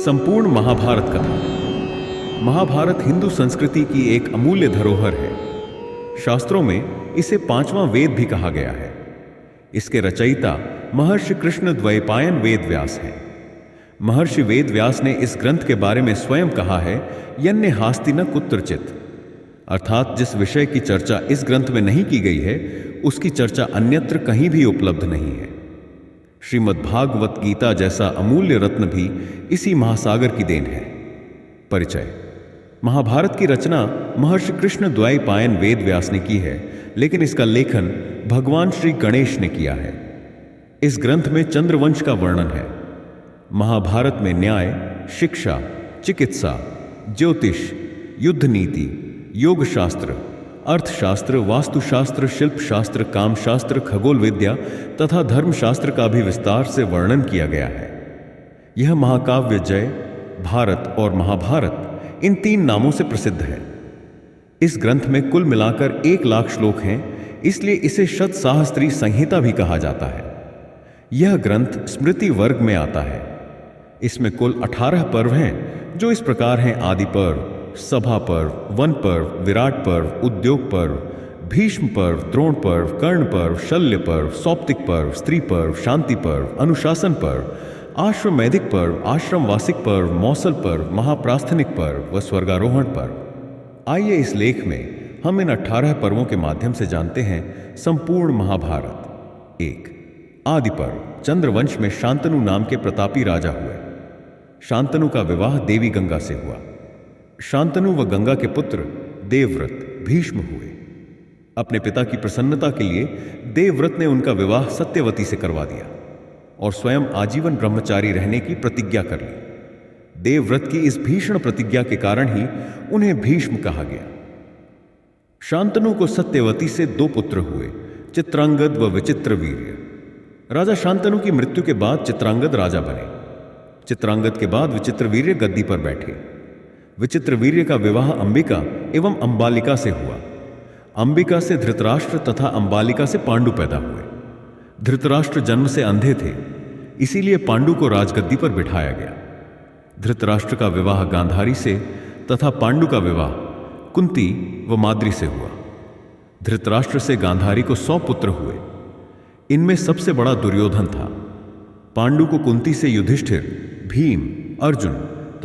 संपूर्ण महाभारत कथा। महाभारत हिंदू संस्कृति की एक अमूल्य धरोहर है। शास्त्रों में इसे पांचवां वेद भी कहा गया है। इसके रचयिता महर्षि कृष्ण द्वैपायन वेद व्यास हैं। महर्षि वेद व्यास ने इस ग्रंथ के बारे में स्वयं कहा है, यन्ने हास्ति न कुत्रचित, अर्थात जिस विषय की चर्चा इस ग्रंथ में नहीं की गई है उसकी चर्चा अन्यत्र कहीं भी उपलब्ध नहीं है। श्रीमद् भागवत गीता जैसा अमूल्य रत्न भी इसी महासागर की देन है। परिचय। महाभारत की रचना महर्षि कृष्ण द्वैपायन वेद व्यास ने की है, लेकिन इसका लेखन भगवान श्री गणेश ने किया है। इस ग्रंथ में चंद्रवंश का वर्णन है। महाभारत में न्याय, शिक्षा, चिकित्सा, ज्योतिष, युद्ध नीति, योग शास्त्र, अर्थशास्त्र, वास्तुशास्त्र, शिल्प शास्त्र, काम शास्त्र, खगोल विद्या तथा धर्मशास्त्र का भी विस्तार से वर्णन किया गया है। यह महाकाव्य जय, भारत और महाभारत इन तीन नामों से प्रसिद्ध है। इस ग्रंथ में कुल मिलाकर 1,00,000 श्लोक हैं, इसलिए इसे शतसाहस्त्री संहिता भी कहा जाता है। यह ग्रंथ स्मृति वर्ग में आता है। इसमें कुल 18 पर्व हैं, जो इस प्रकार हैं: आदि पर्व, सभा पर्व, वन पर्व, विराट पर्व, उद्योग पर्व, भीष्म पर्व, द्रोण पर्व, कर्ण पर्व, शल्य पर्व, सौप्तिक पर्व, स्त्री पर्व, शांति पर्व, अनुशासन पर्व, आश्वमेधिक पर्व, आश्रमवासिक पर्व, मौसल पर्व, महाप्रास्थनिक पर्व व स्वर्गारोहण पर्व। आइए इस लेख में हम इन 18 पर्वों के माध्यम से जानते हैं संपूर्ण महाभारत। 1. आदि पर्व। चंद्रवंश में शांतनु नाम के प्रतापी राजा हुए। शांतनु का विवाह देवी गंगा से हुआ। शांतनु व गंगा के पुत्र देवव्रत भीष्म हुए। अपने पिता की प्रसन्नता के लिए देवव्रत ने उनका विवाह सत्यवती से करवा दिया और स्वयं आजीवन ब्रह्मचारी रहने की प्रतिज्ञा कर ली। देवव्रत की इस भीषण प्रतिज्ञा के कारण ही उन्हें भीष्म कहा गया। शांतनु को सत्यवती से 2 पुत्र हुए, चित्रांगद व विचित्रवीर्य। राजा शांतनु की मृत्यु के बाद चित्रांगद राजा बने। चित्रांगद के बाद विचित्रवीर्य गद्दी पर बैठे। विचित्रवीर्य का विवाह अंबिका एवं अंबालिका से हुआ। अंबिका से धृतराष्ट्र तथा अंबालिका से पांडु पैदा हुए। धृतराष्ट्र जन्म से अंधे थे, इसीलिए पांडु को राजगद्दी पर बिठाया गया। धृतराष्ट्र का विवाह गांधारी से तथा पांडु का विवाह कुंती व माद्री से हुआ। धृतराष्ट्र से गांधारी को 100 पुत्र हुए। इनमें सबसे बड़ा दुर्योधन था। पांडु को कुंती से युधिष्ठिर, भीम, अर्जुन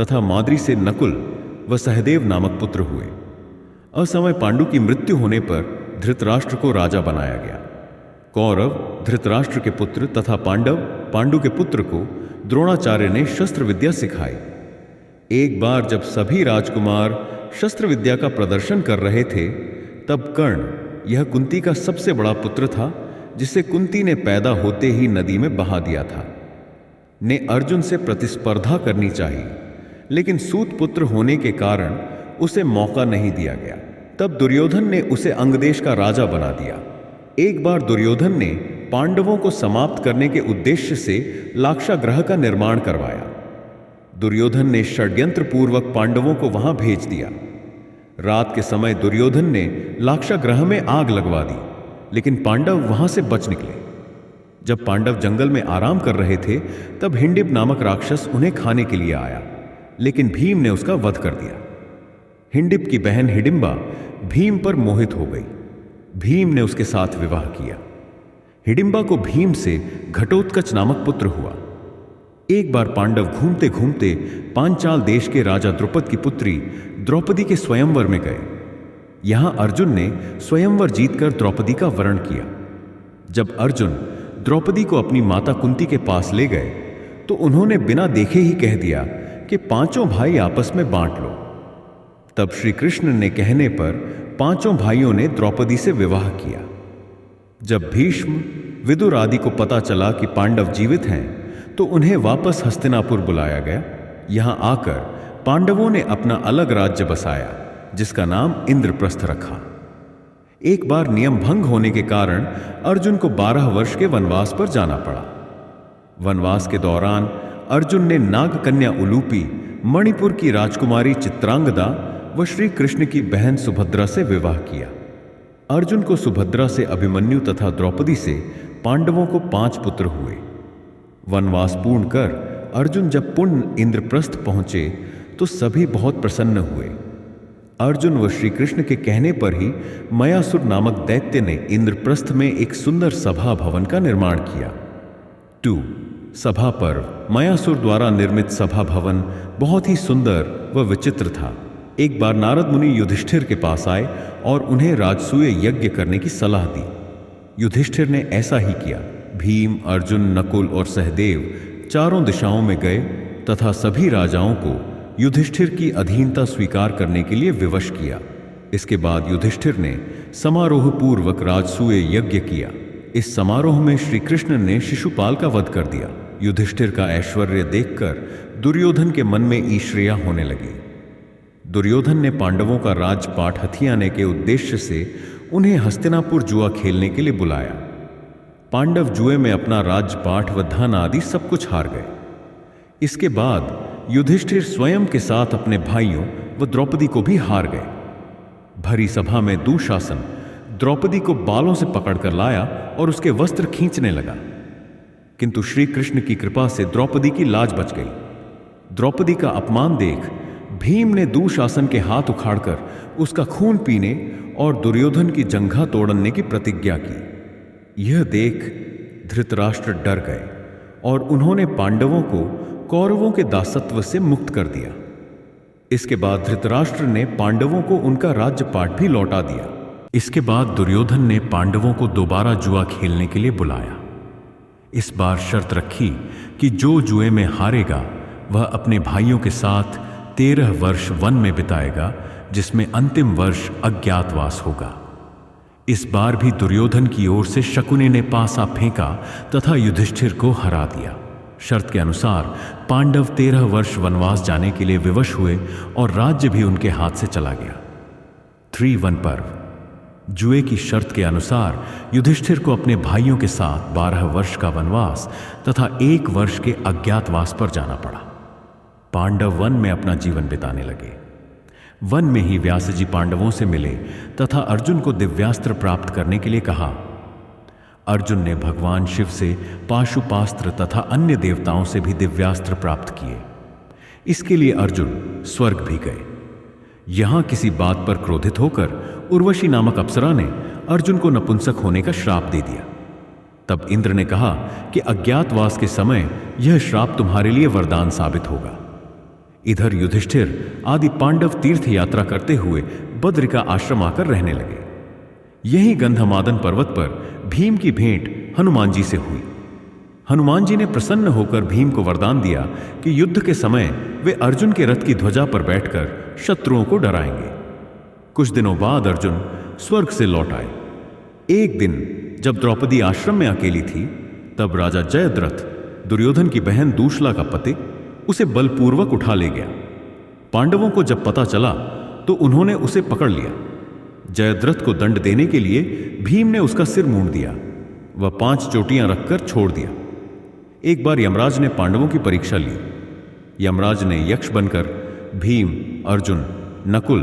तथा माद्री से नकुल व सहदेव नामक पुत्र हुए। असमय पांडु की मृत्यु होने पर धृतराष्ट्र को राजा बनाया गया। कौरव धृतराष्ट्र के पुत्र तथा पांडव पांडु के पुत्र को द्रोणाचार्य ने शस्त्र विद्या सिखाई। एक बार जब सभी राजकुमार शस्त्र विद्या का प्रदर्शन कर रहे थे, तब कर्ण, यह कुंती का सबसे बड़ा पुत्र था, जिसे कुंती ने पैदा होते ही नदी में बहा दिया था, ने अर्जुन से प्रतिस्पर्धा करनी चाहिए, लेकिन सूत पुत्र होने के कारण उसे मौका नहीं दिया गया। तब दुर्योधन ने उसे अंगदेश का राजा बना दिया। एक बार दुर्योधन ने पांडवों को समाप्त करने के उद्देश्य से लाक्षागृह का निर्माण करवाया। दुर्योधन ने षड्यंत्र पूर्वक पांडवों को वहां भेज दिया। रात के समय दुर्योधन ने लाक्षागृह में आग लगवा दी, लेकिन पांडव वहां से बच निकले। जब पांडव जंगल में आराम कर रहे थे, तब हिंडिब नामक राक्षस उन्हें खाने के लिए आया, लेकिन भीम ने उसका वध कर दिया। हिंडिब की बहन हिडिंबा भीम पर मोहित हो गई। भीम ने उसके साथ विवाह किया। हिडिंबा को भीम से घटोत्कच नामक पुत्र हुआ। एक बार पांडव घूमते घूमते पांचाल देश के राजा द्रुपद की पुत्री द्रौपदी के स्वयंवर में गए। यहां अर्जुन ने स्वयंवर जीतकर द्रौपदी का वरण किया। जब अर्जुन द्रौपदी को अपनी माता कुंती के पास ले गए, तो उन्होंने बिना देखे ही कह दिया कि 5 भाई आपस में बांट लो। तब श्री कृष्ण ने कहने पर 5 भाइयों ने द्रौपदी से विवाह किया। जब भीष्म, विदुर आदि को पता चला कि पांडव जीवित हैं, तो उन्हें वापस हस्तिनापुर बुलाया गया। यहां आकर पांडवों ने अपना अलग राज्य बसाया, जिसका नाम इंद्रप्रस्थ रखा। एक बार नियम भंग होने के कारण अर्जुन को 12 वर्ष के वनवास पर जाना पड़ा। वनवास के दौरान अर्जुन ने नागकन्या उलूपी, मणिपुर की राजकुमारी चित्रांगदा व श्री कृष्ण की बहन सुभद्रा से विवाह किया। अर्जुन को सुभद्रा से अभिमन्यु तथा द्रौपदी से पांडवों को 5 पुत्र हुए। वनवास पूर्ण कर अर्जुन जब पुण्य इंद्रप्रस्थ पहुंचे तो सभी बहुत प्रसन्न हुए। अर्जुन व श्री कृष्ण के कहने पर ही मयासुर नामक दैत्य ने इंद्रप्रस्थ में एक सुंदर सभा भवन का निर्माण किया। 2. सभा पर्व। मयासुर द्वारा निर्मित सभा भवन बहुत ही सुंदर व विचित्र था। एक बार नारद मुनि युधिष्ठिर के पास आए और उन्हें राजसूय यज्ञ करने की सलाह दी। युधिष्ठिर ने ऐसा ही किया। भीम, अर्जुन, नकुल और सहदेव चारों दिशाओं में गए तथा सभी राजाओं को युधिष्ठिर की अधीनता स्वीकार करने के लिए विवश किया। इसके बाद युधिष्ठिर ने समारोह पूर्वक राजसूय यज्ञ किया। इस समारोह में श्री कृष्ण ने शिशुपाल का वध कर दिया। युधिष्ठिर का ऐश्वर्य देखकर दुर्योधन के मन में ईर्ष्या होने लगी। दुर्योधन ने पांडवों का राजपाट हथियाने के उद्देश्य से उन्हें हस्तिनापुर जुआ खेलने के लिए बुलाया। पांडव जुए में अपना राजपाट व धन आदि सब कुछ हार गए। इसके बाद युधिष्ठिर स्वयं के साथ अपने भाइयों व द्रौपदी को भी हार गए। भरी सभा में दुशासन द्रौपदी को बालों से पकड़कर लाया और उसके वस्त्र खींचने लगा, किंतु श्री कृष्ण की कृपा से द्रौपदी की लाज बच गई। द्रौपदी का अपमान देख भीम ने दुशासन के हाथ उखाड़कर उसका खून पीने और दुर्योधन की जंघा तोड़ने की प्रतिज्ञा की। यह देख धृतराष्ट्र डर गए और उन्होंने पांडवों को कौरवों के दासत्व से मुक्त कर दिया। इसके बाद धृतराष्ट्र ने पांडवों को उनका राज्यपाट भी लौटा दिया। इसके बाद दुर्योधन ने पांडवों को दोबारा जुआ खेलने के लिए बुलाया। इस बार शर्त रखी कि जो जुए में हारेगा वह अपने भाइयों के साथ 13 वर्ष वन में बिताएगा, जिसमें अंतिम वर्ष अज्ञातवास होगा। इस बार भी दुर्योधन की ओर से शकुनी ने पासा फेंका तथा युधिष्ठिर को हरा दिया। शर्त के अनुसार पांडव 13 वर्ष वनवास जाने के लिए विवश हुए और राज्य भी उनके हाथ से चला गया। 3 वन पर्व। जुए की शर्त के अनुसार युधिष्ठिर को अपने भाइयों के साथ 12 वर्ष का वनवास तथा 1 वर्ष के अज्ञातवास पर जाना पड़ा। पांडव वन में अपना जीवन बिताने लगे। वन में ही व्यास जी पांडवों से मिले तथा अर्जुन को दिव्यास्त्र प्राप्त करने के लिए कहा। अर्जुन ने भगवान शिव से पाशुपास्त्र तथा अन्य देवताओं से भी दिव्यास्त्र प्राप्त किए। इसके लिए अर्जुन स्वर्ग भी गए। यहां किसी बात पर क्रोधित होकर उर्वशी नामक अप्सरा ने अर्जुन को नपुंसक होने का श्राप दे दिया। तब इंद्र ने कहा कि अज्ञातवास के समय यह श्राप तुम्हारे लिए वरदान साबित होगा। इधर युधिष्ठिर आदि पांडव तीर्थ यात्रा करते हुए बद्र का आश्रम आकर रहने लगे। यही गंधमादन पर्वत पर भीम की भेंट हनुमान जी से हुई। हनुमान जी ने प्रसन्न होकर भीम को वरदान दिया कि युद्ध के समय वे अर्जुन के रथ की ध्वजा पर बैठकर शत्रुओं को डराएंगे। कुछ दिनों बाद अर्जुन स्वर्ग से लौट आए। एक दिन जब द्रौपदी आश्रम में अकेली थी, तब राजा जयद्रथ दुर्योधन की बहन दूशला का पति उसे बलपूर्वक उठा ले गया। पांडवों को जब पता चला तो उन्होंने उसे पकड़ लिया। जयद्रथ को दंड देने के लिए भीम ने उसका सिर मूंड दिया। वह 5 चोटियां रखकर छोड़ दिया। एक बार यमराज ने पांडवों की परीक्षा ली। यमराज ने यक्ष बनकर भीम, अर्जुन, नकुल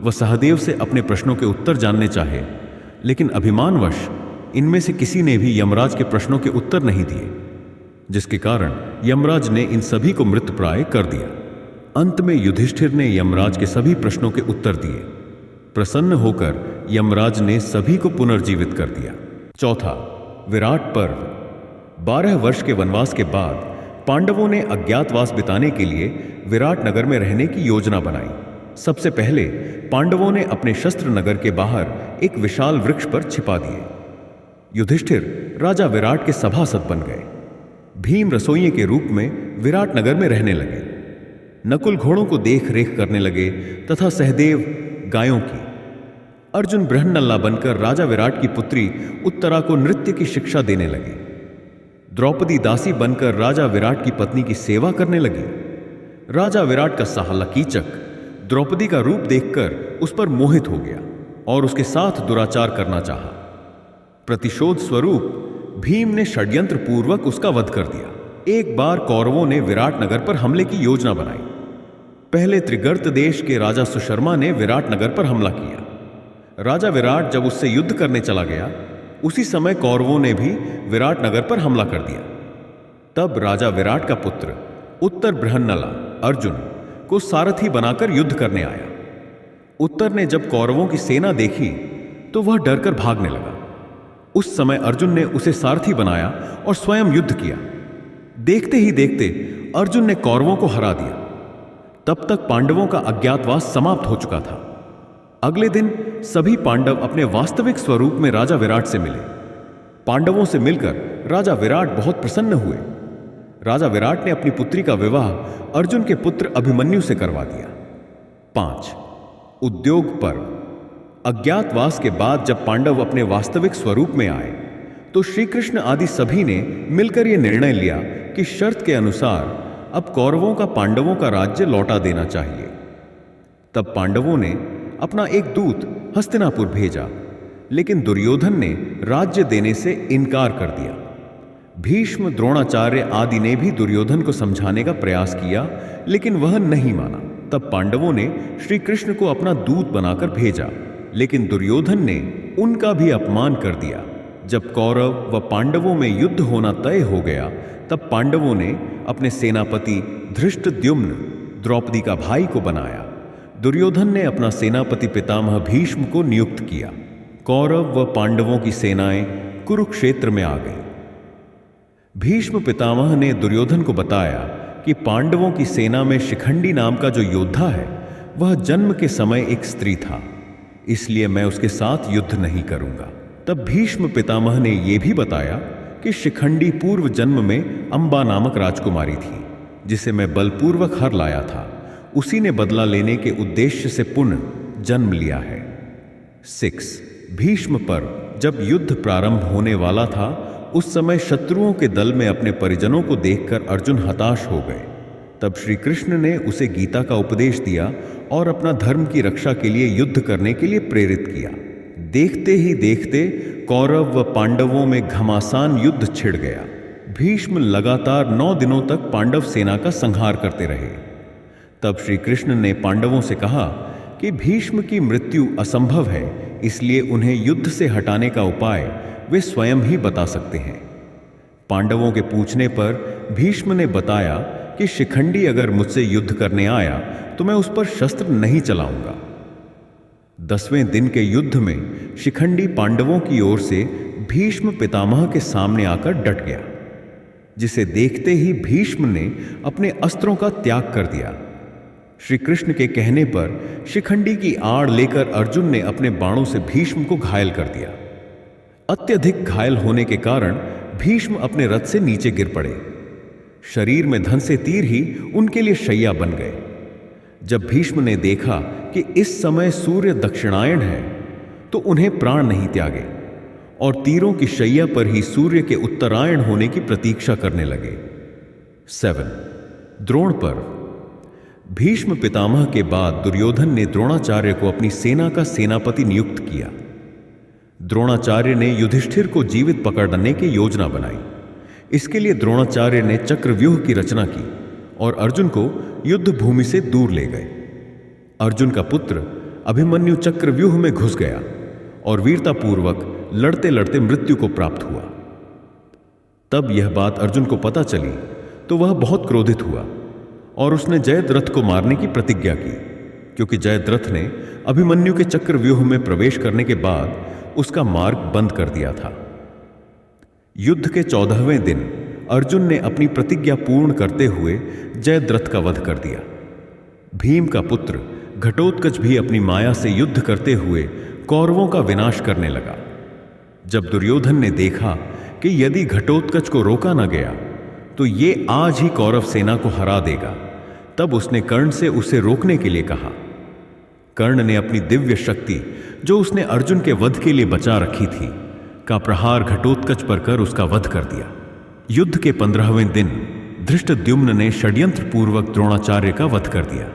व सहदेव से अपने प्रश्नों के उत्तर जानने चाहे, लेकिन अभिमानवश इनमें से किसी ने भी यमराज के प्रश्नों के उत्तर नहीं दिए, जिसके कारण यमराज ने इन सभी को मृतप्राय कर दिया। अंत में युधिष्ठिर ने यमराज के सभी प्रश्नों के उत्तर दिए। प्रसन्न होकर यमराज ने सभी को पुनर्जीवित कर दिया। 4 विराट पर्व। 12 वर्ष के वनवास के बाद पांडवों ने अज्ञातवास बिताने के लिए विराट नगर में रहने की योजना बनाई। सबसे पहले पांडवों ने अपने शस्त्र नगर के बाहर एक विशाल वृक्ष पर छिपा दिए। युधिष्ठिर राजा विराट के सभासद बन गए। भीम रसोइये के रूप में विराट नगर में रहने लगे। नकुल घोड़ों को देख रेख करने लगे तथा सहदेव गायों की। अर्जुन बृहन्नल्ला बनकर राजा विराट की पुत्री उत्तरा को नृत्य की शिक्षा देने लगे। द्रौपदी दासी बनकर राजा विराट की पत्नी की सेवा करने लगी। राजा विराट का सहाला कीचक द्रौपदी का रूप देखकर उस पर मोहित हो गया और उसके साथ दुराचार करना चाहा। प्रतिशोध स्वरूप भीम ने षड्यंत्र पूर्वक उसका वध कर दिया। एक बार कौरवों ने विराट नगर पर हमले की योजना बनाई। पहले त्रिगर्त देश के राजा सुशर्मा ने विराट नगर पर हमला किया। राजा विराट जब उससे युद्ध करने चला गया, उसी समय कौरवों ने भी विराट नगर पर हमला कर दिया। तब राजा विराट का पुत्र उत्तर बृहन्नला अर्जुन को सारथी बनाकर युद्ध करने आया। उत्तर ने जब कौरवों की सेना देखी तो वह डरकर भागने लगा। उस समय अर्जुन ने उसे सारथी बनाया और स्वयं युद्ध किया। देखते ही देखते अर्जुन ने कौरवों को हरा दिया। तब तक पांडवों का अज्ञातवास समाप्त हो चुका था। अगले दिन सभी पांडव अपने वास्तविक स्वरूप में राजा विराट से मिले। पांडवों से मिलकर राजा विराट बहुत प्रसन्न हुए। राजा विराट ने अपनी पुत्री का विवाह अर्जुन के पुत्र अभिमन्यु से करवा दिया। 5. उद्योग पर्व। अज्ञातवास के बाद जब पांडव अपने वास्तविक स्वरूप में आए तो श्री कृष्ण आदि सभी ने मिलकर यह निर्णय लिया कि शर्त के अनुसार अब कौरवों का पांडवों का राज्य लौटा देना चाहिए। तब पांडवों ने अपना एक दूत हस्तिनापुर भेजा, लेकिन दुर्योधन ने राज्य देने से इनकार कर दिया। भीष्म, द्रोणाचार्य आदि ने भी दुर्योधन को समझाने का प्रयास किया, लेकिन वह नहीं माना। तब पांडवों ने श्री कृष्ण को अपना दूत बनाकर भेजा, लेकिन दुर्योधन ने उनका भी अपमान कर दिया। जब कौरव व पांडवों में युद्ध होना तय हो गया, तब पांडवों ने अपने सेनापति धृष्टद्युम्न द्रौपदी का भाई को बनाया। दुर्योधन ने अपना सेनापति पितामह भीष्म को नियुक्त किया। कौरव व पांडवों की सेनाएं कुरुक्षेत्र में आ गईं। भीष्म पितामह ने दुर्योधन को बताया कि पांडवों की सेना में शिखंडी नाम का जो योद्धा है वह जन्म के समय एक स्त्री था, इसलिए मैं उसके साथ युद्ध नहीं करूंगा। तब भीष्म पितामह ने यह भी बताया कि शिखंडी पूर्व जन्म में अंबा नामक राजकुमारी थी, जिसे मैं बलपूर्वक हर लाया था। उसी ने बदला लेने के उद्देश्य से पुनः जन्म लिया है। 6. भीष्म पर्व। जब युद्ध प्रारंभ होने वाला था, उस समय शत्रुओं के दल में अपने परिजनों को देखकर अर्जुन हताश हो गए। तब श्री कृष्ण ने उसे गीता का उपदेश दिया और अपना धर्म की रक्षा के लिए युद्ध करने के लिए प्रेरित किया। देखते ही देखते कौरव व पांडवों में घमासान युद्ध छिड़ गया। भीष्म लगातार 9 दिनों तक पांडव सेना का संहार करते रहे। तब श्री कृष्ण ने पांडवों से कहा कि भीष्म की मृत्यु असंभव है, इसलिए उन्हें युद्ध से हटाने का उपाय वे स्वयं ही बता सकते हैं। पांडवों के पूछने पर भीष्म ने बताया कि शिखंडी अगर मुझसे युद्ध करने आया तो मैं उस पर शस्त्र नहीं चलाऊंगा। 10वें दिन के युद्ध में शिखंडी पांडवों की ओर से भीष्म पितामह के सामने आकर डट गया, जिसे देखते ही भीष्म ने अपने अस्त्रों का त्याग कर दिया। श्री कृष्ण के कहने पर शिखंडी की आड़ लेकर अर्जुन ने अपने बाणों से भीष्म को घायल कर दिया। अत्यधिक घायल होने के कारण भीष्म अपने रथ से नीचे गिर पड़े। शरीर में धंसे तीर ही उनके लिए शैया बन गए। जब भीष्म ने देखा कि इस समय सूर्य दक्षिणायन है, तो उन्हें प्राण नहीं त्यागे और तीरों की शैया पर ही सूर्य के उत्तरायण होने की प्रतीक्षा करने लगे। 7. द्रोण पर्व। भीष्म पितामह के बाद दुर्योधन ने द्रोणाचार्य को अपनी सेना का सेनापति नियुक्त किया। द्रोणाचार्य ने युधिष्ठिर को जीवित पकड़ने की योजना बनाई। इसके लिए द्रोणाचार्य ने चक्रव्यूह की रचना की और अर्जुन को युद्ध भूमि से दूर ले गए। अर्जुन का पुत्र अभिमन्यु चक्रव्यूह में घुस गया और वीरतापूर्वक लड़ते लड़ते मृत्यु को प्राप्त हुआ। तब यह बात अर्जुन को पता चली तो वह बहुत क्रोधित हुआ और उसने जयद्रथ को मारने की प्रतिज्ञा की, क्योंकि जयद्रथ ने अभिमन्यु के चक्रव्यूह में प्रवेश करने के बाद उसका मार्ग बंद कर दिया था। युद्ध के 14वें दिन अर्जुन ने अपनी प्रतिज्ञा पूर्ण करते हुए जयद्रथ का वध कर दिया। भीम का पुत्र घटोत्कच भी अपनी माया से युद्ध करते हुए कौरवों का विनाश करने लगा। जब दुर्योधन ने देखा कि यदि घटोत्कच को रोका न गया तो ये आज ही कौरव सेना को हरा देगा, तब उसने कर्ण से उसे रोकने के लिए कहा। कर्ण ने अपनी दिव्य शक्ति, जो उसने अर्जुन के वध के लिए बचा रखी थी, का प्रहार घटोत्कच पर कर उसका वध कर दिया। युद्ध के 15वें दिन धृष्टद्युम्न ने षड्यंत्र पूर्वक द्रोणाचार्य का वध कर दिया।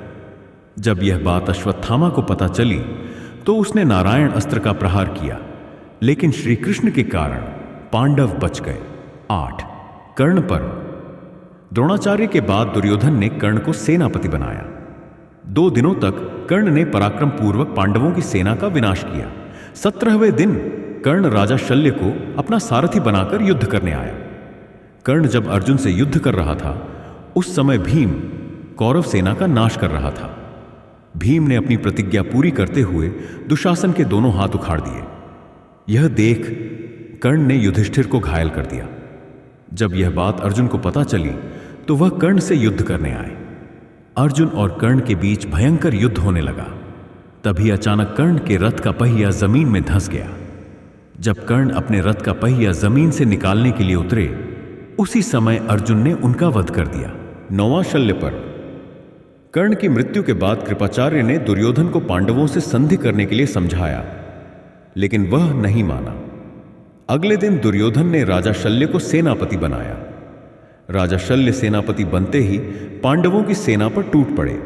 जब यह बात अश्वत्थामा को पता चली तो उसने नारायण अस्त्र का प्रहार किया, लेकिन श्री कृष्ण के कारण पांडव बच गए। 8. कर्ण पर्व। द्रोणाचार्य के बाद दुर्योधन ने कर्ण को सेनापति बनाया। 2 दिनों तक कर्ण ने पराक्रम पूर्वक पांडवों की सेना का विनाश किया। 17वें दिन कर्ण राजा शल्य को अपना सारथी बनाकर युद्ध करने आया। कर्ण जब अर्जुन से युद्ध कर रहा था, उस समय भीम कौरव सेना का नाश कर रहा था। भीम ने अपनी प्रतिज्ञा पूरी करते हुए दुशासन के दोनों हाथ उखाड़ दिए। यह देख कर्ण ने युधिष्ठिर को घायल कर दिया। जब यह बात अर्जुन को पता चली तो वह कर्ण से युद्ध करने आए। अर्जुन और कर्ण के बीच भयंकर युद्ध होने लगा। तभी अचानक कर्ण के रथ का पहिया जमीन में धंस गया। जब कर्ण अपने रथ का पहिया जमीन से निकालने के लिए उतरे, उसी समय अर्जुन ने उनका वध कर दिया। 9वां शल्य पर्व। कर्ण की मृत्यु के बाद कृपाचार्य ने दुर्योधन को पांडवों से संधि करने के लिए समझाया, लेकिन वह नहीं माना। अगले दिन दुर्योधन ने राजा शल्य को सेनापति बनाया। राजा शल्य सेनापति बनते ही पांडवों की सेना पर टूट पड़े।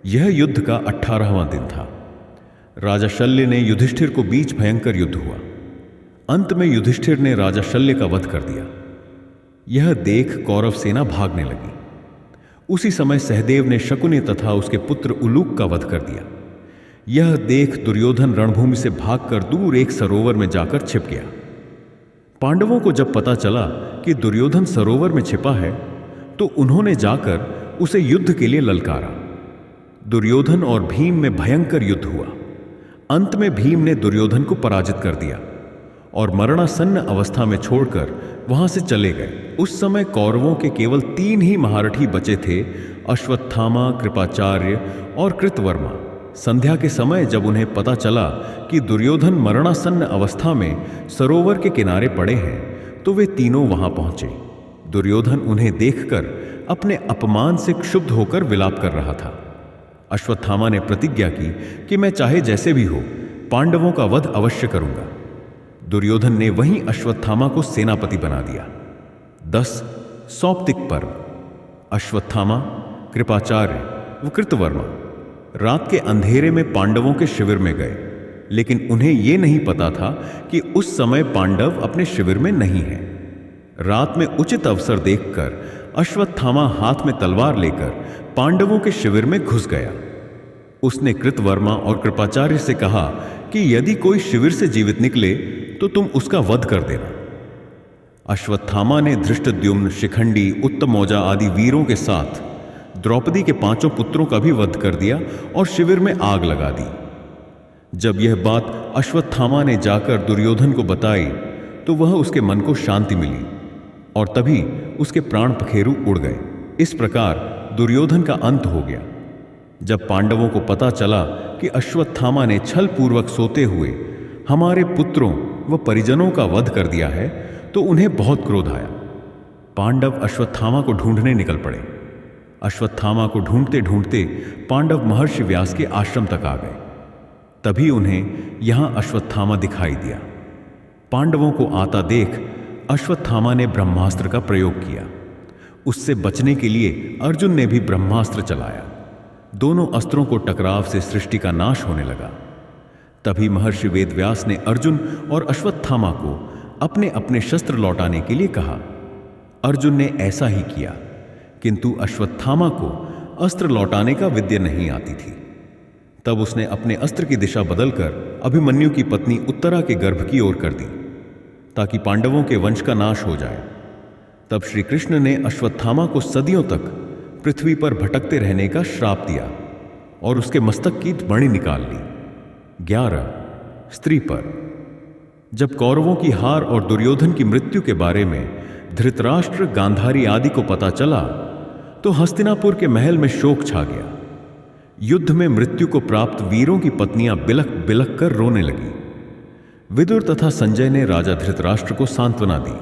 यह युद्ध का 18वां दिन था। राजा शल्य ने युधिष्ठिर को बीच भयंकर युद्ध हुआ। अंत में युधिष्ठिर ने राजा शल्य का वध कर दिया। यह देख कौरव सेना भागने लगी। उसी समय सहदेव ने शकुनि तथा उसके पुत्र उलूक का वध कर दिया। यह देख दुर्योधन रणभूमि से भागकर दूर एक सरोवर में जाकर छिप गया। पांडवों को जब पता चला कि दुर्योधन सरोवर में छिपा है तो उन्होंने जाकर उसे युद्ध के लिए ललकारा। दुर्योधन और भीम में भयंकर युद्ध हुआ। अंत में भीम ने दुर्योधन को पराजित कर दिया और मरणासन्न अवस्था में छोड़कर वहां से चले गए। उस समय कौरवों के केवल 3 ही महारथी बचे थे, अश्वत्थामा, कृपाचार्य और कृतवर्मा। संध्या के समय जब उन्हें पता चला कि दुर्योधन मरणासन्न अवस्था में सरोवर के किनारे पड़े हैं तो वे तीनों वहां पहुंचे। दुर्योधन उन्हें देखकर अपने अपमान से क्षुब्ध होकर विलाप कर रहा था। अश्वत्थामा ने प्रतिज्ञा की कि मैं चाहे जैसे भी हो पांडवों का वध अवश्य करूंगा। दुर्योधन ने वहीं अश्वत्थामा को सेनापति बना दिया। 10 सौप्तिक पर्व। अश्वत्थामा, कृपाचार्य व कृतवर्मा रात के अंधेरे में पांडवों के शिविर में गए, लेकिन उन्हें यह नहीं पता था कि उस समय पांडव अपने शिविर में नहीं हैं। रात में उचित अवसर देखकर अश्वत्थामा हाथ में तलवार लेकर पांडवों के शिविर में घुस गया। उसने कृतवर्मा और कृपाचार्य से कहा कि यदि कोई शिविर से जीवित निकले तो तुम उसका वध कर देना। अश्वत्थामा ने धृष्टद्युम्न, शिखंडी, उत्तमौजा आदि वीरों के साथ द्रौपदी के 5 पुत्रों का भी वध कर दिया और शिविर में आग लगा दी। जब यह बात अश्वत्थामा ने जाकर दुर्योधन को बताई तो वह उसके मन को शांति मिली और तभी उसके प्राण पखेरु उड़ गए। इस प्रकार दुर्योधन का अंत हो गया। जब पांडवों को पता चला कि अश्वत्थामा ने छल पूर्वक सोते हुए हमारे पुत्रों व परिजनों का वध कर दिया है तो उन्हें बहुत क्रोध आया। पांडव अश्वत्थामा को ढूंढने निकल पड़े। अश्वत्थामा को ढूंढते ढूंढते पांडव महर्षि व्यास के आश्रम तक आ गए। तभी उन्हें यहां अश्वत्थामा दिखाई दिया। पांडवों को आता देख अश्वत्थामा ने ब्रह्मास्त्र का प्रयोग किया। उससे बचने के लिए अर्जुन ने भी ब्रह्मास्त्र चलाया। दोनों अस्त्रों को टकराव से सृष्टि का नाश होने लगा। तभी महर्षि वेदव्यास ने अर्जुन और अश्वत्थामा को अपने अपने शस्त्र लौटाने के लिए कहा। अर्जुन ने ऐसा ही किया, किंतु अश्वत्थामा को अस्त्र लौटाने का विद्या नहीं आती थी। तब उसने अपने अस्त्र की दिशा बदलकर अभिमन्यु की पत्नी उत्तरा के गर्भ की ओर कर दी ताकि पांडवों के वंश का नाश हो जाए। तब श्री कृष्ण ने अश्वत्थामा को सदियों तक पृथ्वी पर भटकते रहने का श्राप दिया और उसके मस्तक की मणि निकाल ली। 11 स्त्री पर। जब कौरवों की हार और दुर्योधन की मृत्यु के बारे में धृतराष्ट्र, गांधारी आदि को पता चला तो हस्तिनापुर के महल में शोक छा गया। युद्ध में मृत्यु को प्राप्त वीरों की पत्नियां बिलख बिलख कर रोने लगी। विदुर तथा संजय ने राजा धृतराष्ट्र को सांत्वना दी।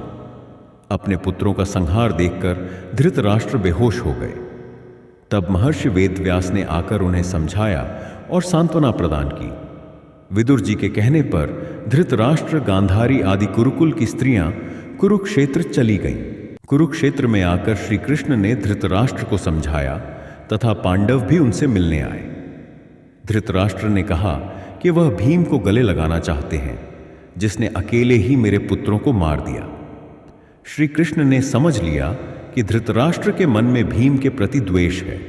अपने पुत्रों का संहार देखकर धृतराष्ट्र बेहोश हो गए। तब महर्षि वेदव्यास ने आकर उन्हें समझाया और सांत्वना प्रदान की। विदुर जी के कहने पर धृतराष्ट्र, गांधारी आदि कुरुकुल की स्त्रियां कुरुक्षेत्र चली गईं। कुरुक्षेत्र में आकर श्री कृष्ण ने धृतराष्ट्र को समझाया तथा पांडव भी उनसे मिलने आए। धृतराष्ट्र ने कहा कि वह भीम को गले लगाना चाहते हैं, जिसने अकेले ही मेरे पुत्रों को मार दिया। श्री कृष्ण ने समझ लिया कि धृतराष्ट्र के मन में भीम के प्रति द्वेष है,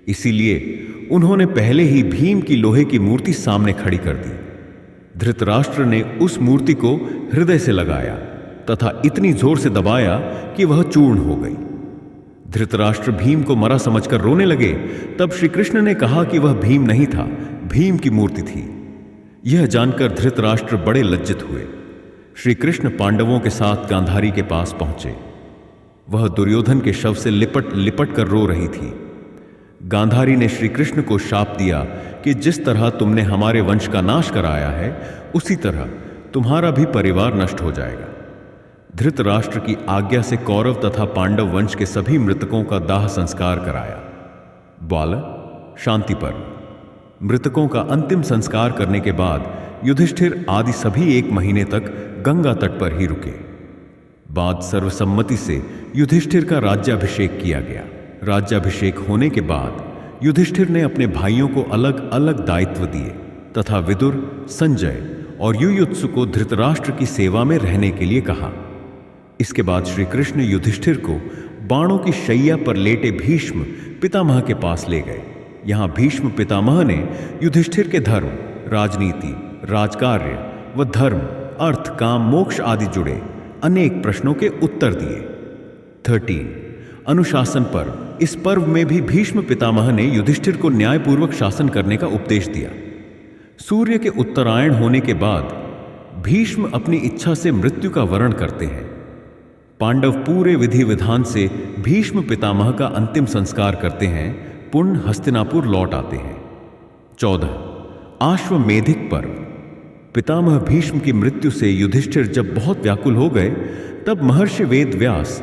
इसीलिए उन्होंने पहले ही भीम की लोहे की मूर्ति सामने खड़ी कर दी। धृतराष्ट्र ने उस मूर्ति को हृदय से लगाया तथा इतनी जोर से दबाया कि वह चूर्ण हो गई। धृतराष्ट्र भीम को मरा समझकर रोने लगे। तब श्री कृष्ण ने कहा कि वह भीम नहीं था, भीम की मूर्ति थी। यह जानकर धृतराष्ट्र बड़े लज्जित हुए। श्री कृष्ण पांडवों के साथ गांधारी के पास पहुंचे। वह दुर्योधन के शव से लिपट लिपट कर रो रही थी। गांधारी ने श्री कृष्ण को शाप दिया कि जिस तरह तुमने हमारे वंश का नाश कराया है, उसी तरह तुम्हारा भी परिवार नष्ट हो जाएगा। धृतराष्ट्र की आज्ञा से कौरव तथा पांडव वंश के सभी मृतकों का दाह संस्कार कराया। बाल शांति पर्व। मृतकों का अंतिम संस्कार करने के बाद युधिष्ठिर आदि सभी 1 महीने तक गंगा तट पर ही रुके। बाद सर्वसम्मति से युधिष्ठिर का राज्याभिषेक किया गया। राज्याभिषेक होने के बाद युधिष्ठिर ने अपने भाइयों को अलग अलग दायित्व दिए तथा विदुर, संजय और युयुत्सु को धृतराष्ट्र की सेवा में रहने के लिए कहा। इसके बाद श्री कृष्ण युधिष्ठिर को बाणों की शैया पर लेटे भीष्म पितामह के पास ले गए। यहां भीष्म पितामह ने युधिष्ठिर के धर्म, राजनीति, राजकार्य व धर्म, अर्थ, काम, मोक्ष आदि जुड़े अनेक प्रश्नों के उत्तर दिए। 13 अनुशासन पर्व। इस पर्व में भी भीष्म पितामह ने युधिष्ठिर को न्यायपूर्वक शासन करने का उपदेश दिया। सूर्य के उत्तरायण होने के बाद भीष्म अपनी इच्छा से मृत्यु का वरण करते हैं। पांडव पूरे विधि विधान से भीष्म पितामह का अंतिम संस्कार करते हैं, पुण्य हस्तिनापुर लौट आते हैं। 14 आश्वमेधिक पर्व। पितामह भीष्म की मृत्यु से युधिष्ठिर जब बहुत व्याकुल हो गए, तब महर्षि वेद व्यास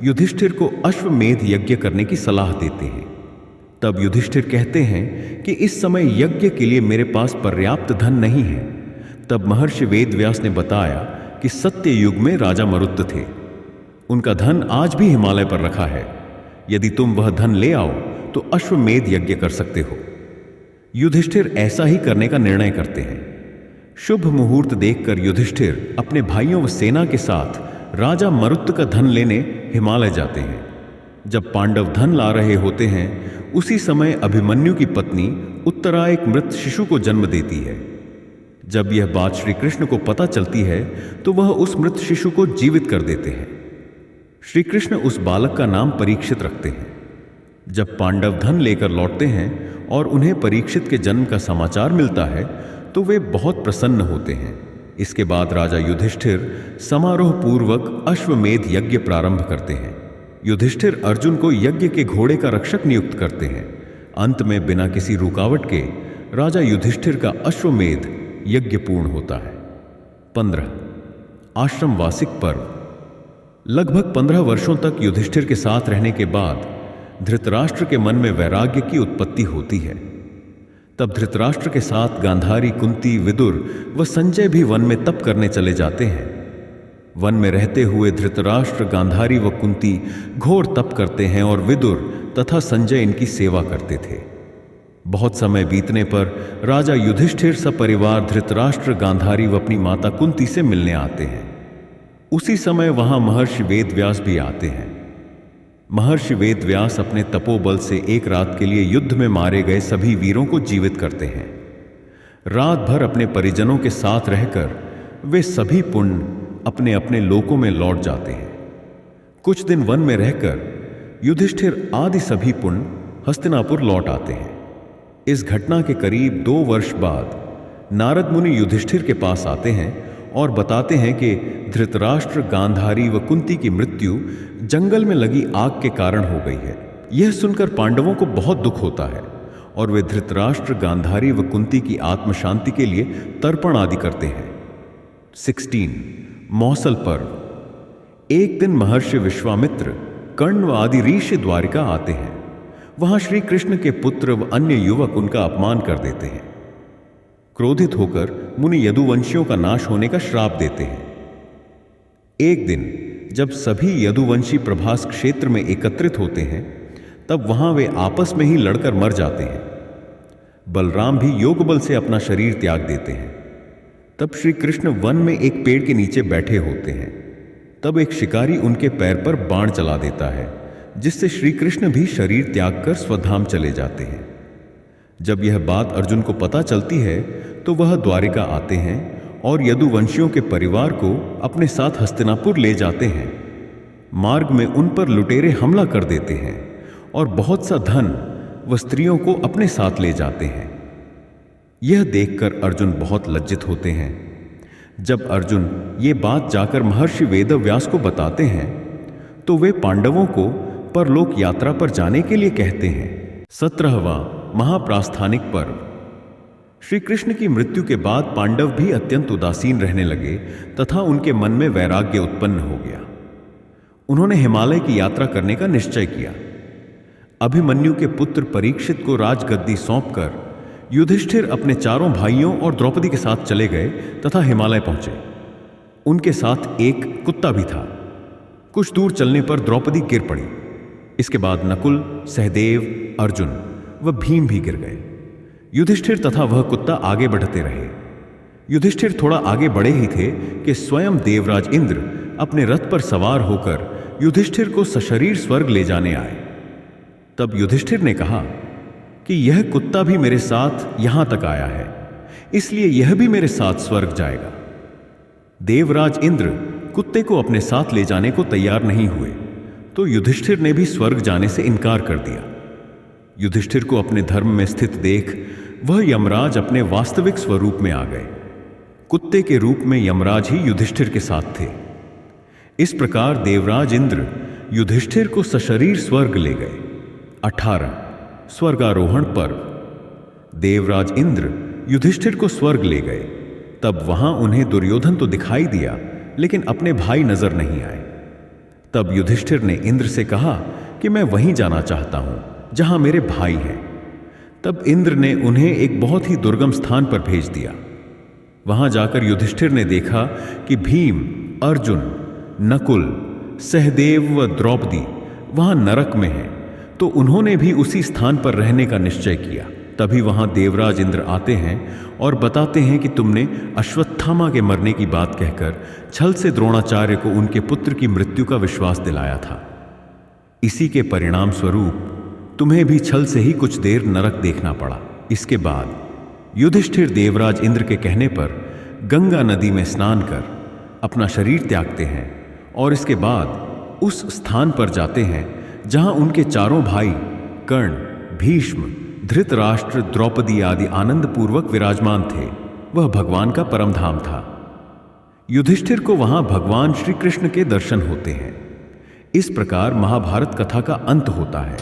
युधिष्ठिर को अश्वमेध यज्ञ करने की सलाह देते हैं। तब युधिष्ठिर कहते हैं कि इस समय यज्ञ के लिए मेरे पास पर्याप्त धन नहीं है। तब महर्षि वेद व्यास ने बताया कि सत्य युग में राजा मरुत थे, उनका धन आज भी हिमालय पर रखा है। यदि तुम वह धन ले आओ तो अश्वमेध यज्ञ कर सकते हो। युधिष्ठिर ऐसा ही करने का निर्णय करते हैं। शुभ मुहूर्त देखकर युधिष्ठिर अपने भाइयों व सेना के साथ राजा मरुत का धन लेने हिमालय जाते हैं। जब पांडव धन ला रहे होते हैं, उसी समय अभिमन्यु की पत्नी उत्तरा एक मृत शिशु को जन्म देती है। जब यह बात श्री कृष्ण को पता चलती है तो वह उस मृत शिशु को जीवित कर देते हैं। श्री कृष्ण उस बालक का नाम परीक्षित रखते हैं। जब पांडव धन लेकर लौटते हैं और उन्हें परीक्षित के जन्म का समाचार मिलता है तो वे बहुत प्रसन्न होते हैं। इसके बाद राजा युधिष्ठिर समारोह पूर्वक अश्वमेध यज्ञ प्रारंभ करते हैं। युधिष्ठिर अर्जुन को यज्ञ के घोड़े का रक्षक नियुक्त करते हैं। अंत में बिना किसी रुकावट के राजा युधिष्ठिर का अश्वमेध यज्ञ पूर्ण होता है। 15 आश्रम वासिक पर्व। लगभग 15 वर्षों तक युधिष्ठिर के साथ रहने के बाद धृतराष्ट्र के मन में वैराग्य की उत्पत्ति होती है। तब धृतराष्ट्र के साथ गांधारी, कुंती, विदुर व संजय भी वन में तप करने चले जाते हैं। वन में रहते हुए धृतराष्ट्र, गांधारी व कुंती घोर तप करते हैं और विदुर तथा संजय इनकी सेवा करते थे। बहुत समय बीतने पर राजा युधिष्ठिर सपरिवार धृतराष्ट्र, गांधारी व अपनी माता कुंती से मिलने आते हैं। उसी समय वहां महर्षि वेदव्यास भी आते हैं। महर्षि वेदव्यास अपने तपोबल से एक रात के लिए युद्ध में मारे गए सभी वीरों को जीवित करते हैं। रात भर अपने परिजनों के साथ रहकर वे सभी पुण्य अपने अपने लोकों में लौट जाते हैं। कुछ दिन वन में रहकर युधिष्ठिर आदि सभी पुण्य हस्तिनापुर लौट आते हैं। इस घटना के करीब 2 वर्ष बाद नारद मुनि युधिष्ठिर के पास आते हैं और बताते हैं कि धृतराष्ट्र, गांधारी व कुंती की मृत्यु जंगल में लगी आग के कारण हो गई है। यह सुनकर पांडवों को बहुत दुख होता है और वे धृतराष्ट्र, गांधारी व कुंती की आत्मशांति के लिए तर्पण आदि करते हैं। 16 मौसल पर्व। एक दिन महर्षि विश्वामित्र, कर्ण व आदि ऋषि द्वारिका आते हैं। वहां श्री कृष्ण के पुत्र व अन्य युवक उनका अपमान कर देते हैं। क्रोधित होकर मुनि यदुवंशियों का नाश होने का श्राप देते हैं। एक दिन जब सभी यदुवंशी प्रभास क्षेत्र में एकत्रित होते हैं, तब वहां वे आपस में ही लड़कर मर जाते हैं। बलराम भी योग बल से अपना शरीर त्याग देते हैं। तब श्री कृष्ण वन में एक पेड़ के नीचे बैठे होते हैं। तब एक शिकारी उनके पैर पर बाण चला देता है, जिससे श्री कृष्ण भी शरीर त्याग कर स्वधाम चले जाते हैं। जब यह बात अर्जुन को पता चलती है तो वह द्वारिका आते हैं और यदुवंशियों के परिवार को अपने साथ हस्तिनापुर ले जाते हैं। मार्ग में उन पर लुटेरे हमला कर देते हैं और बहुत सा धन व स्त्रियों को अपने साथ ले जाते हैं। यह देखकर अर्जुन बहुत लज्जित होते हैं। जब अर्जुन ये बात जाकर महर्षि वेदव्यास को बताते हैं तो वे पांडवों को परलोक यात्रा पर जाने के लिए कहते हैं। 17वां महाप्रास्थानिक पर्व। श्री कृष्ण की मृत्यु के बाद पांडव भी अत्यंत उदासीन रहने लगे तथा उनके मन में वैराग्य उत्पन्न हो गया। उन्होंने हिमालय की यात्रा करने का निश्चय किया। अभिमन्यु के पुत्र परीक्षित को राजगद्दी सौंपकर युधिष्ठिर अपने चारों भाइयों और द्रौपदी के साथ चले गए तथा हिमालय पहुंचे। उनके साथ एक कुत्ता भी था। कुछ दूर चलने पर द्रौपदी गिर पड़ी। इसके बाद नकुल, सहदेव, अर्जुन व भीम भी गिर गए। युधिष्ठिर तथा वह कुत्ता आगे बढ़ते रहे। युधिष्ठिर थोड़ा आगे बढ़े ही थे कि स्वयं देवराज इंद्र अपने रथ पर सवार होकर युधिष्ठिर को सशरीर स्वर्ग ले जाने आए। तब युधिष्ठिर ने कहा कि यह कुत्ता भी मेरे साथ यहां तक आया है, इसलिए यह भी मेरे साथ स्वर्ग जाएगा। देवराज इंद्र कुत्ते को अपने साथ ले जाने को तैयार नहीं हुए तो युधिष्ठिर ने भी स्वर्ग जाने से इनकार कर दिया। युधिष्ठिर को अपने धर्म में स्थित देख वह यमराज अपने वास्तविक स्वरूप में आ गए। कुत्ते के रूप में यमराज ही युधिष्ठिर के साथ थे। इस प्रकार देवराज इंद्र युधिष्ठिर को सशरीर स्वर्ग ले गए। 18 स्वर्गारोहण पर्व। देवराज इंद्र युधिष्ठिर को स्वर्ग ले गए। तब वहां उन्हें दुर्योधन तो दिखाई दिया लेकिन अपने भाई नजर नहीं आए। तब युधिष्ठिर ने इंद्र से कहा कि मैं वहीं जाना चाहता हूं जहां मेरे भाई हैं। तब इंद्र ने उन्हें एक बहुत ही दुर्गम स्थान पर भेज दिया। वहां जाकर युधिष्ठिर ने देखा कि भीम, अर्जुन, नकुल, सहदेव व द्रौपदी वहां नरक में हैं, तो उन्होंने भी उसी स्थान पर रहने का निश्चय किया। तभी वहां देवराज इंद्र आते हैं और बताते हैं कि तुमने अश्वत्थामा के मरने की बात कहकर छल से द्रोणाचार्य को उनके पुत्र की मृत्यु का विश्वास दिलाया था। इसी के परिणाम स्वरूप तुम्हें भी छल से ही कुछ देर नरक देखना पड़ा। इसके बाद युधिष्ठिर देवराज इंद्र के कहने पर गंगा नदी में स्नान कर अपना शरीर त्यागते हैं और इसके बाद उस स्थान पर जाते हैं जहां उनके चारों भाई कर्ण, भीष्म, धृतराष्ट्र, द्रौपदी आदि आनंद पूर्वक विराजमान थे। वह भगवान का परम धाम था। युधिष्ठिर को वहां भगवान श्री कृष्ण के दर्शन होते हैं। इस प्रकार महाभारत कथा का अंत होता है।